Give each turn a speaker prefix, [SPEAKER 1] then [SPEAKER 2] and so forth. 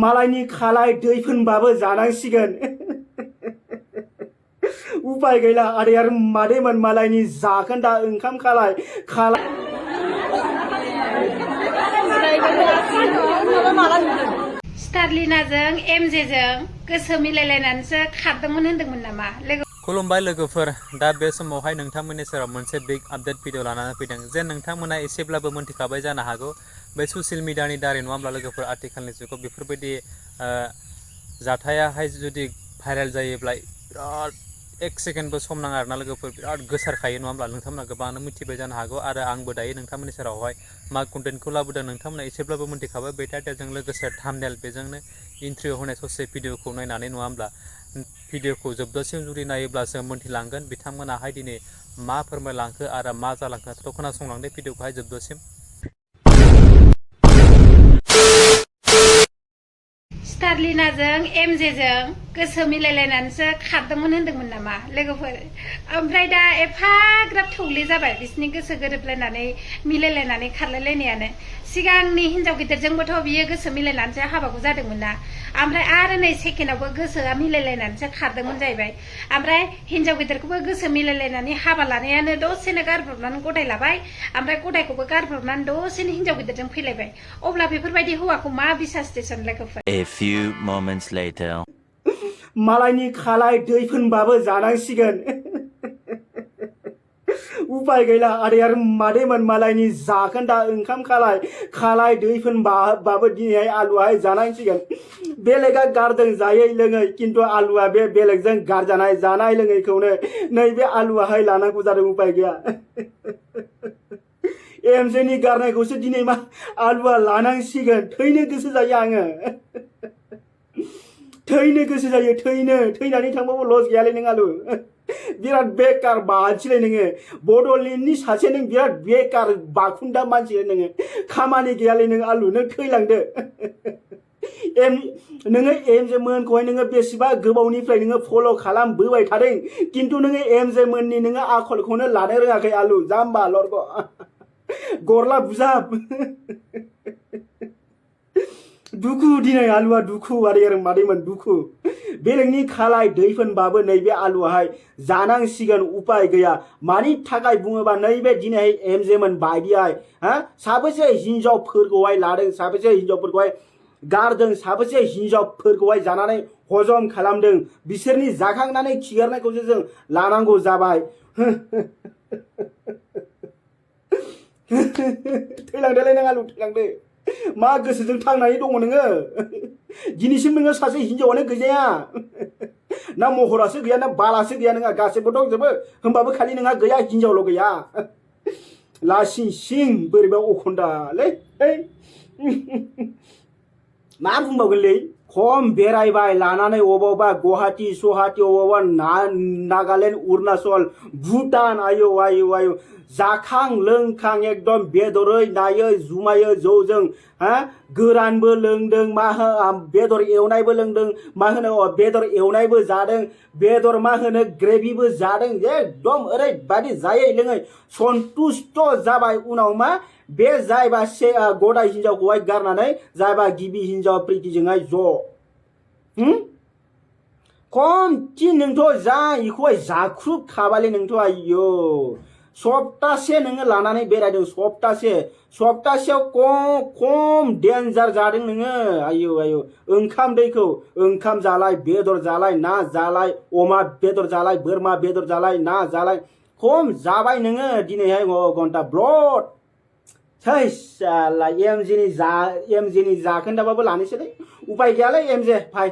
[SPEAKER 1] मालायनि खालाय दैफोनबाबो जानांसिगोन उपाय गैला आरो यार मादैमोन मालायनि जाखोन्दा ओंखाम खालाय
[SPEAKER 2] स्टारलिनाजों एमजेजों गोसो मिलायलायनानैसो खारदोंमोन होनदोंमोन नामा लोगो
[SPEAKER 3] खुलुमबाय लोगोफोर दा बे समावहाय नोंथांमोननि सेराव मोनसे बिग आपडेट भिडिअ लानानै फैदों जे नोंथांमोना एसेब्लाबो मोनथिखाबाय जानो हागौ बे ससियेल मिडियानि दारै नङा होमब्ला लोगोफोर आथिखालनि जुगाव बेफोरबायदि जाथायाहाय जुदि भाइरेल जायोब्ला बिराद एक सेकेन्डबो सम नाङा आरोना लोगोफोर बिराद गोसारखायो नङा होमब्ला नोंथांमोना गोबाङानो मिथिबाय जानो हागौ आरो आंबो दायो नोंथांमोननि सेरावहाय मा कन्टेन्टखौ लाबोदों नोंथांमोना एसेब्लाबो मिथिखाबाय बे टाइटेलजों लोगोसे थाम्बनेल बेजोंनो इन्ट्रियाव होनाय ससे भिडिअखौ नायनानै नङा होमब्ला भिडिअखौ जोबजासिम जुदि नायोब्लासो मोनथिलांगोन बिथांमोनाहाय दिनै मा फोरमायलांखो आरो मा जालांखो थ' खोनासंलांदो भिडिअखौहाय जोबजासिम
[SPEAKER 2] स्टारलिनाजों एमजेजों गोसो मिलायलायनानैसो खारदोंमोन होनदोंमोन नामा लोगोफोर ओमफ्राय दा एफाग्राब थौले जाबाय बिसोरनि गोसो गोरोबलायनानै मिलायलायनानै खारलायलायनायानो सिगांनि हिनजाव गिदिरजोंबोथ' बियो गोसो मिलायनानैसो हाबाखौ जादोंमोन ना ओमफ्राय आरो नै सेकेन्डआवबो गोसोआ मिलायलायनानैसो खारदोंमोन जाहैबाय ओमफ्राय हिनजाव गिदिरखौबो गोसो मिलायलायनानै हाबा लानायानो दसेनो गारब्रबनानै गथाय लाबाय ओमफ्राय गथायखौबो गारब्रबनानै दसेनो हिनजाव गिदिरजों फैलायबाय अब्ला बेफोरबायदि हौवाखौ मा बिसास स्टेसन लोगोफोर
[SPEAKER 4] A few moments later.
[SPEAKER 1] मालायनि खालाय दैफोनबाबो जानांसिगोन उपाय गैला आरो यार मादैमोन मालायनि जाखोन्दा ओंखाम खालाय दैफोनबाबो दिनैहाय आलुआहाय जानांसिगोन बेलेगा गारदों जायै लोङै किन्तु आलुआ बे बेलेगजों गारजानाय जानाय लोङैखौनो नैबे आलुआहाय लानांगौ जादों उपाय गैया एमजेनि गारनायखौसो दिनै मा आलुआ लानांसिगोन थैनो गोसो जायो आङो थैनो गोसो जायो थैनानै थांबाबो लस गैयालै नों आलु बिराद बेकार बाथिलै नोङो बड'लेण्डनि सासे नों बिराद बेकार बाखुन्दा मानसि नोङो खामानि गैयालै नों आलु नों थैलांदो नोङो एमजे मोनखौहाय नोङो बेसेबा गोबावनिफ्राय नोङो फल' खालामबोबाय थादों किन्तु नोङो एमजे मोननि नोङो आखलखौनो लानो रोङाखै आलु जाम्बा लरग गरला बुजाब दुखु दिनै आलुआ दुखु आरो यार मादैमोन दुखु बेलेगनि खालाय दैफोनबाबो नैबे आलुआहाय जानांसिगोन उपाय गैया मानि थाखाय बुङोबा नैबे दिनैहाय एमजेमोन बायदिहाय साबेसे हिनजावफोरखौहाय लादों साबेसे हिनजावफोरखौहाय गारदों साबेसे हिनजावफोरखौहाय जानानै हजम खालामदों बिसोरनि जाखांनानै खिगारनायखौसो जों लानांगौ जाबाय थैलांदोलै नों आलु थैलांदो मा गोसोजों थांनानै दङ नोङो दिनैसिम नोङो सासे हिनजावानो गैजाया ना महरासो गैया ना बालासो गैया नोंहा गासैबो दंजोबो होमबाबो खालि नोंहा गैया हिनजावल' गैया लासिं सिं बोरैबा अखन्दालै मा बुंबावगोनलै खम बेरायबाय लानानै अबावबा गुवाहाटि सहाटि अबावबा नागालेण्ड अरुणाचल भुटान आयौ आयौ आयौ जाखां लोंखां एकदम बेदरै नायै जुमायै जौजों गोरानबो लोंदों मा बेदर एवनायबो लोंदों मा होनो बेदर एवनायबो जादों बेदर मा होनो ग्रेभिबो जादों एकदम ओरैबायदि जायै लोङै सन्तुष्ट जाबाय उनाव मा बे जायबा गदाय हिनजावखौहाय गारनानै जायबा गिबि हिनजाव प्रितिजोंहाय खमथि नोंथ' जा इखौहाय जाख्रुबखाबालै नोंथ' आयौ सप्तासे नोङो लानानै बेरायदों सप्तासेयाव खम डेन्जार जादों नोङो आयौ आयौ ओंखाम दैखौ ओंखाम जालाय बेदर जालाय ना जालाय अमा बेदर जालाय बोरमा बेदर जालाय ना जालाय खम जाबाय नोङो दिनैहाय घन्टा ब्लड एमजेनि जाखोन्दाबाबो लानोसैलै उपाय गैयालै एमजे भाइ